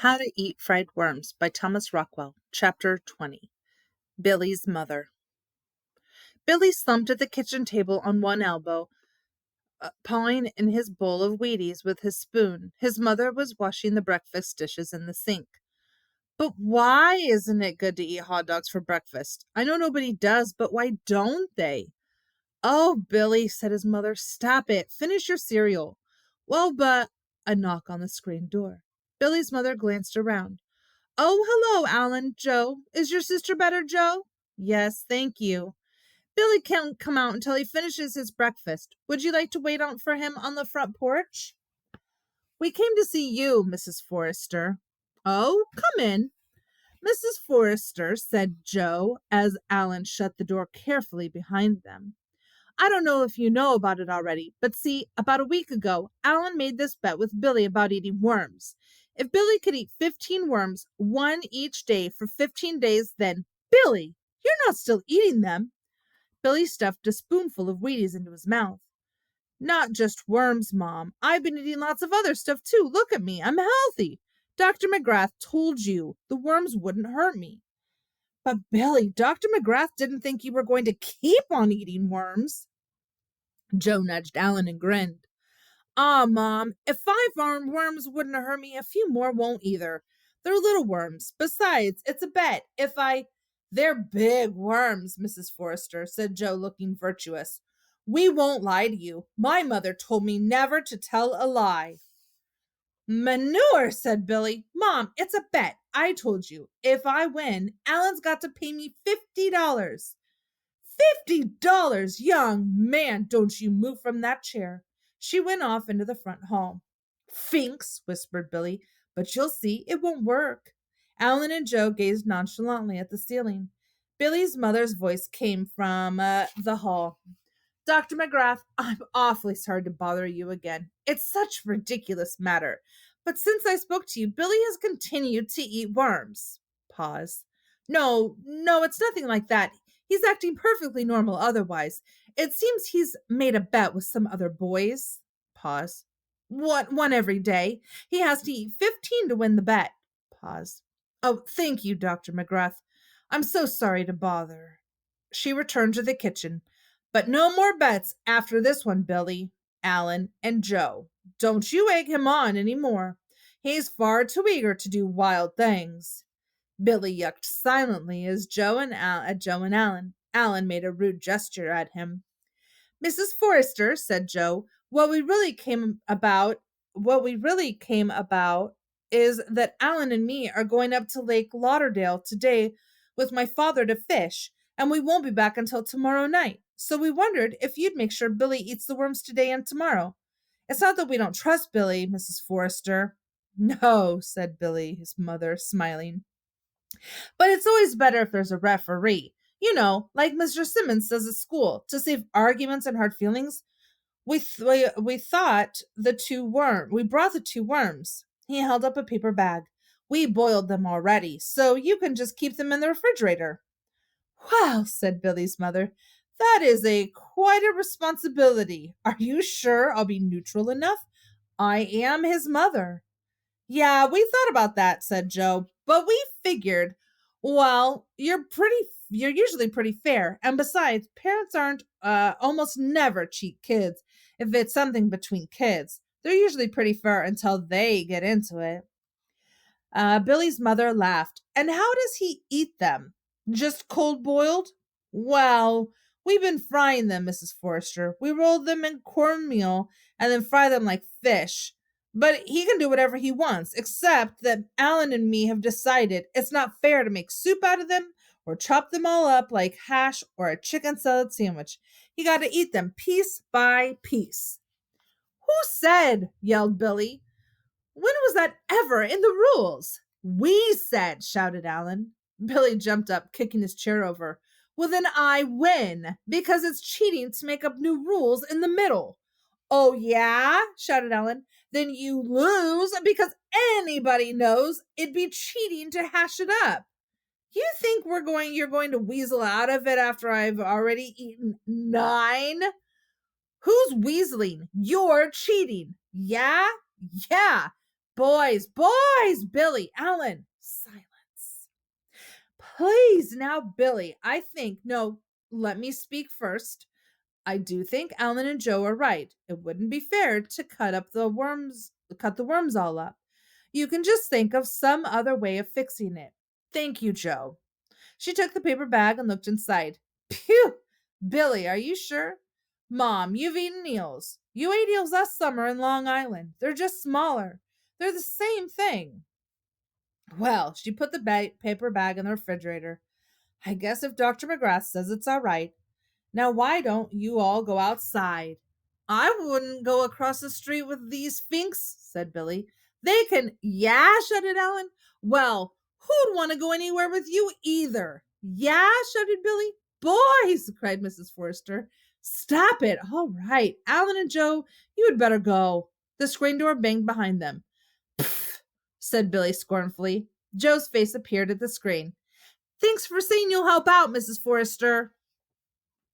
How to Eat Fried Worms by Thomas Rockwell. Chapter 20. Billy's Mother. Billy slumped at the kitchen table on one elbow, pawing in his bowl of Wheaties with his spoon. His mother was washing the breakfast dishes in the sink. But why isn't it good to eat hot dogs for breakfast? I know nobody does, but why don't they? Oh, Billy, said his mother, stop it. Finish your cereal. Well, but a knock on the screen door. Billy's mother glanced around. Oh, hello, Alan. Joe. Is your sister better, Joe? Yes, thank you. Billy can't come out until he finishes his breakfast. Would you like to wait out for him on the front porch? We came to see you, Mrs. Forrester. Oh, come in. Mrs. Forrester, said Joe, as Alan shut the door carefully behind them. I don't know if you know about it already, but see, about a week ago, Alan made this bet with Billy about eating worms. If Billy could eat 15 worms, one each day for 15 days, then, Billy, you're not still eating them. Billy stuffed a spoonful of Wheaties into his mouth. Not just worms, Mom. I've been eating lots of other stuff too. Look at me. I'm healthy. Dr. McGrath told you the worms wouldn't hurt me. But Billy, Dr. McGrath didn't think you were going to keep on eating worms. Joe nudged Alan and grinned. Ah, Mom, if 5 worms wouldn't hurt me, a few more won't either. They're little worms. Besides, it's a bet. They're big worms, Mrs. Forrester, said Joe, looking virtuous. We won't lie to you. My mother told me never to tell a lie. Manure, said Billy. Mom, it's a bet. I told you. If I win, Alan's got to pay me $50. $50, young man, don't you move from that chair. She went off into the front hall. Finks, whispered Billy, but you'll see it won't work. Alan and Joe gazed nonchalantly at the ceiling. Billy's mother's voice came from the hall. Dr. McGrath, I'm awfully sorry to bother you again. It's such a ridiculous matter. But since I spoke to you, Billy has continued to eat worms. Pause. No, it's nothing like that. He's acting perfectly normal otherwise. It seems he's made a bet with some other boys. Pause. What, one every day? He has to eat 15 to win the bet. Pause. Oh, thank you, Dr. McGrath. I'm so sorry to bother. She returned to the kitchen. But no more bets after this one, Billy, Alan, and Joe. Don't you egg him on any more. He's far too eager to do wild things. Billy yucked silently as Joe and Alan. Alan made a rude gesture at him. Mrs. Forrester, said Joe, what we really came about is that Alan and me are going up to Lake Lauderdale today with my father to fish, and we won't be back until tomorrow night. So we wondered if you'd make sure Billy eats the worms today and tomorrow. It's not that we don't trust Billy, Mrs. Forrester. No, said Billy, his mother, smiling. But it's always better if there's a referee. You know, like Mr. Simmons does at school, to save arguments and hard feelings. We brought the 2 worms. He held up a paper bag. We boiled them already, so you can just keep them in the refrigerator. Well, said Billy's mother, that is quite a responsibility. Are you sure I'll be neutral enough? I am his mother. Yeah, we thought about that, said Joe, but we figured, well, you're usually pretty fair, and besides, parents aren't almost never cheat kids. If it's something between kids, they're usually pretty fair until they get into it. Billy's mother laughed. And how does he eat them? Just cold boiled? Well, we've been frying them, Mrs. Forrester. We rolled them in cornmeal and then fry them like fish. But he can do whatever he wants, except that Alan and me have decided it's not fair to make soup out of them or chop them all up like hash or a chicken salad sandwich. You got to eat them piece by piece. Who said? Yelled Billy. When was that ever in the rules? We said, shouted Alan. Billy jumped up, kicking his chair over. Well, then I win, because it's cheating to make up new rules in the middle. Oh, yeah? Shouted Alan. Then you lose, because anybody knows it'd be cheating to hash it up. You think you're going to weasel out of it after I've already eaten 9? Who's weaseling? You're cheating. Yeah? Yeah. Boys, boys, Billy, Alan, silence. Please, now, Billy, no, let me speak first. I do think Alan and Joe are right. It wouldn't be fair to cut the worms all up. You can just think of some other way of fixing it. Thank you, Joe. She took the paper bag and looked inside. Phew! Billy, are you sure? Mom, you've eaten eels. You ate eels last summer in Long Island. They're just smaller. They're the same thing. Well, she put the paper bag in the refrigerator. I guess if Dr. McGrath says it's all right. Now, why don't you all go outside? I wouldn't go across the street with these finks, said Billy. They can, yeah, shouted Alan. Well, who'd want to go anywhere with you either? Yeah, shouted Billy. Boys, cried Mrs. Forrester. Stop it. All right, Alan and Joe, you had better go. The screen door banged behind them. Pfft, said Billy scornfully. Joe's face appeared at the screen. Thanks for saying you'll help out, Mrs. Forrester.